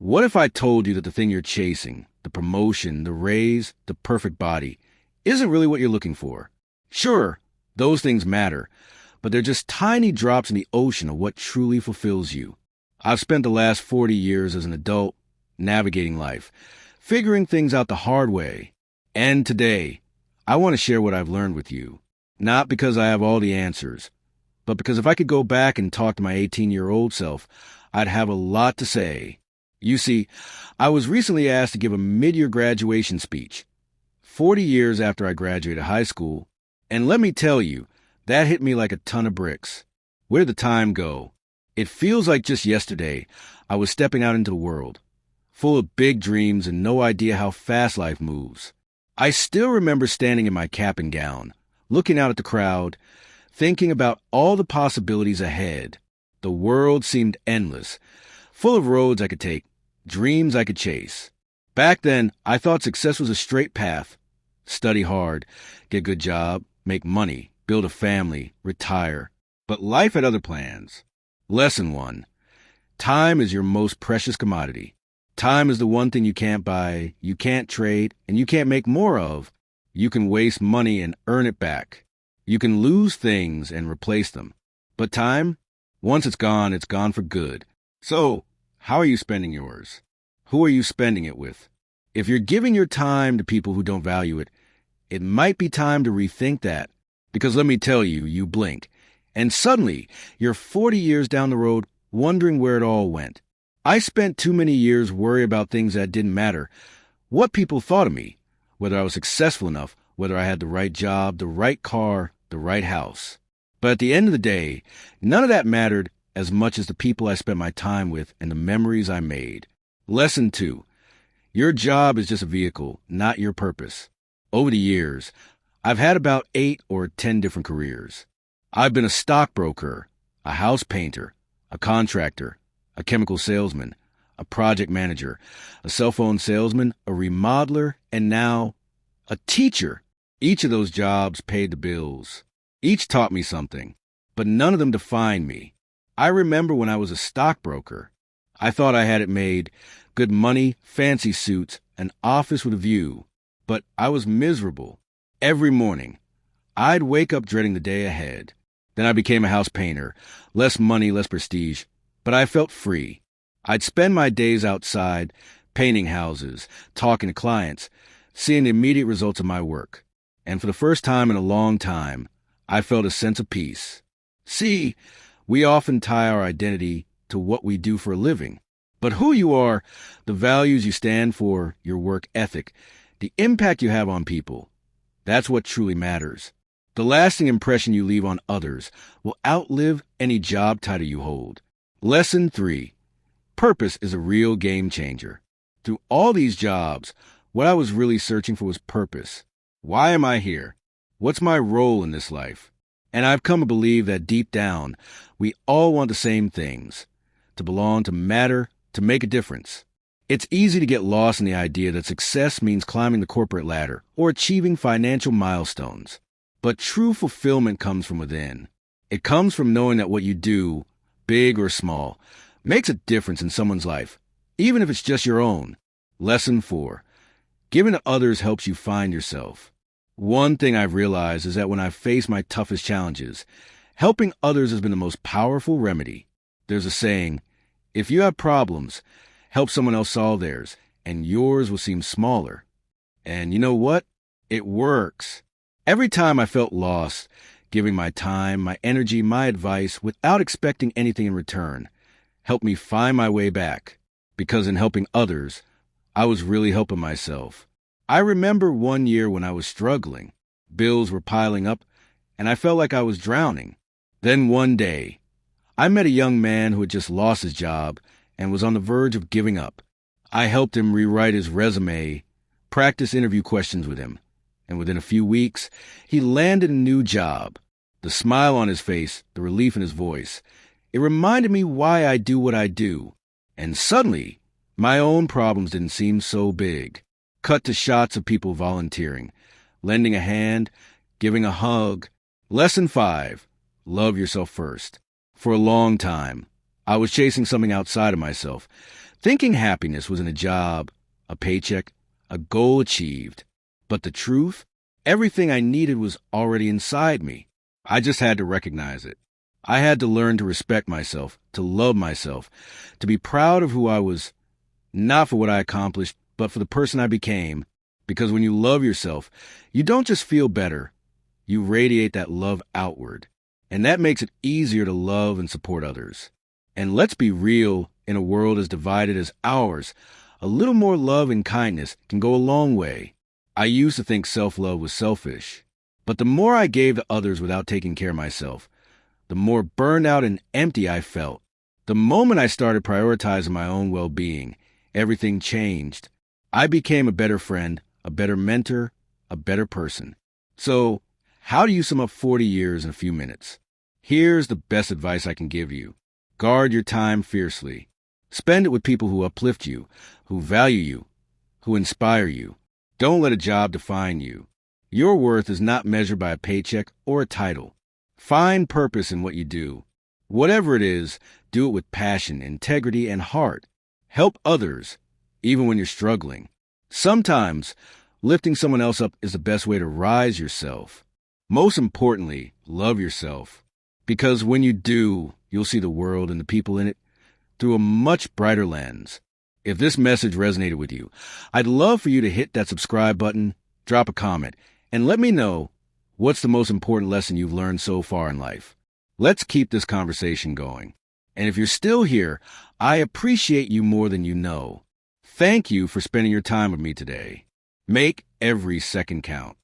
What if I told you that the thing you're chasing, the promotion, the raise, the perfect body, isn't really what you're looking for? Sure, those things matter, but they're just tiny drops in the ocean of what truly fulfills you. I've spent the last 40 years as an adult navigating life, figuring things out the hard way. And today, I want to share what I've learned with you. Not because I have all the answers, but because if I could go back and talk to my 18-year-old self, I'd have a lot to say. You see, I was recently asked to give a mid-year graduation speech, 40 years after I graduated high school, and let me tell you, that hit me like a ton of bricks. Where did the time go? It feels like just yesterday I was stepping out into the world, full of big dreams and no idea how fast life moves. I still remember standing in my cap and gown, looking out at the crowd, thinking about all the possibilities ahead. The world seemed endless, full of roads I could take, dreams I could chase. Back then, I thought success was a straight path. Study hard, get a good job, make money, build a family, retire. But life had other plans. Lesson 1. Time is your most precious commodity. Time is the one thing you can't buy, you can't trade, and you can't make more of. You can waste money and earn it back. You can lose things and replace them. But time? Once it's gone for good. So, how are you spending yours? Who are you spending it with? If you're giving your time to people who don't value it, it might be time to rethink that. Because let me tell you, you blink, and suddenly you're 40 years down the road wondering where it all went. I spent too many years worrying about things that didn't matter. What people thought of me, whether I was successful enough, whether I had the right job, the right car, the right house. But at the end of the day, none of that mattered as much as the people I spent my time with and the memories I made. Lesson 2. Your job is just a vehicle, not your purpose. Over the years, I've had about 8 or 10 different careers. I've been a stockbroker, a house painter, a contractor, a chemical salesman, a project manager, a cell phone salesman, a remodeler, and now a teacher. Each of those jobs paid the bills. Each taught me something, but none of them defined me. I remember when I was a stockbroker, I thought I had it made, good money, fancy suits, an office with a view, but I was miserable. Every morning, I'd wake up dreading the day ahead. Then I became a house painter, less money, less prestige, but I felt free. I'd spend my days outside, painting houses, talking to clients, seeing the immediate results of my work. And for the first time in a long time, I felt a sense of peace. See, we often tie our identity to what we do for a living. But who you are, the values you stand for, your work ethic, the impact you have on people, that's what truly matters. The lasting impression you leave on others will outlive any job title you hold. Lesson 3. Purpose is a real game changer. Through all these jobs, what I was really searching for was purpose. Why am I here? What's my role in this life? And I've come to believe that deep down, we all want the same things. To belong, to matter, to make a difference. It's easy to get lost in the idea that success means climbing the corporate ladder or achieving financial milestones. But true fulfillment comes from within. It comes from knowing that what you do, big or small, makes a difference in someone's life, even if it's just your own. Lesson 4. Giving to others helps you find yourself. One thing I've realized is that when I've faced my toughest challenges, helping others has been the most powerful remedy. There's a saying, if you have problems, help someone else solve theirs, and yours will seem smaller. And you know what? It works. Every time I felt lost, giving my time, my energy, my advice, without expecting anything in return, helped me find my way back. Because in helping others, I was really helping myself. I remember one year when I was struggling. Bills were piling up, and I felt like I was drowning. Then one day, I met a young man who had just lost his job and was on the verge of giving up. I helped him rewrite his resume, practice interview questions with him, and within a few weeks, he landed a new job. The smile on his face, the relief in his voice, it reminded me why I do what I do. And suddenly, my own problems didn't seem so big. Cut to shots of people volunteering, lending a hand, giving a hug. Lesson 5. Love yourself first. For a long time, I was chasing something outside of myself, thinking happiness was in a job, a paycheck, a goal achieved. But the truth, everything I needed was already inside me. I just had to recognize it. I had to learn to respect myself, to love myself, to be proud of who I was, not for what I accomplished, but for the person I became. Because when you love yourself, you don't just feel better, you radiate that love outward. And that makes it easier to love and support others. And let's be real, in a world as divided as ours, a little more love and kindness can go a long way. I used to think self-love was selfish. But the more I gave to others without taking care of myself, the more burned out and empty I felt. The moment I started prioritizing my own well-being, everything changed. I became a better friend, a better mentor, a better person. So, how do you sum up 40 years in a few minutes? Here's the best advice I can give you. Guard your time fiercely. Spend it with people who uplift you, who value you, who inspire you. Don't let a job define you. Your worth is not measured by a paycheck or a title. Find purpose in what you do. Whatever it is, do it with passion, integrity, and heart. Help others, even when you're struggling. Sometimes, lifting someone else up is the best way to rise yourself. Most importantly, love yourself. Because when you do, you'll see the world and the people in it through a much brighter lens. If this message resonated with you, I'd love for you to hit that subscribe button, drop a comment, and let me know what's the most important lesson you've learned so far in life. Let's keep this conversation going. And if you're still here, I appreciate you more than you know. Thank you for spending your time with me today. Make every second count.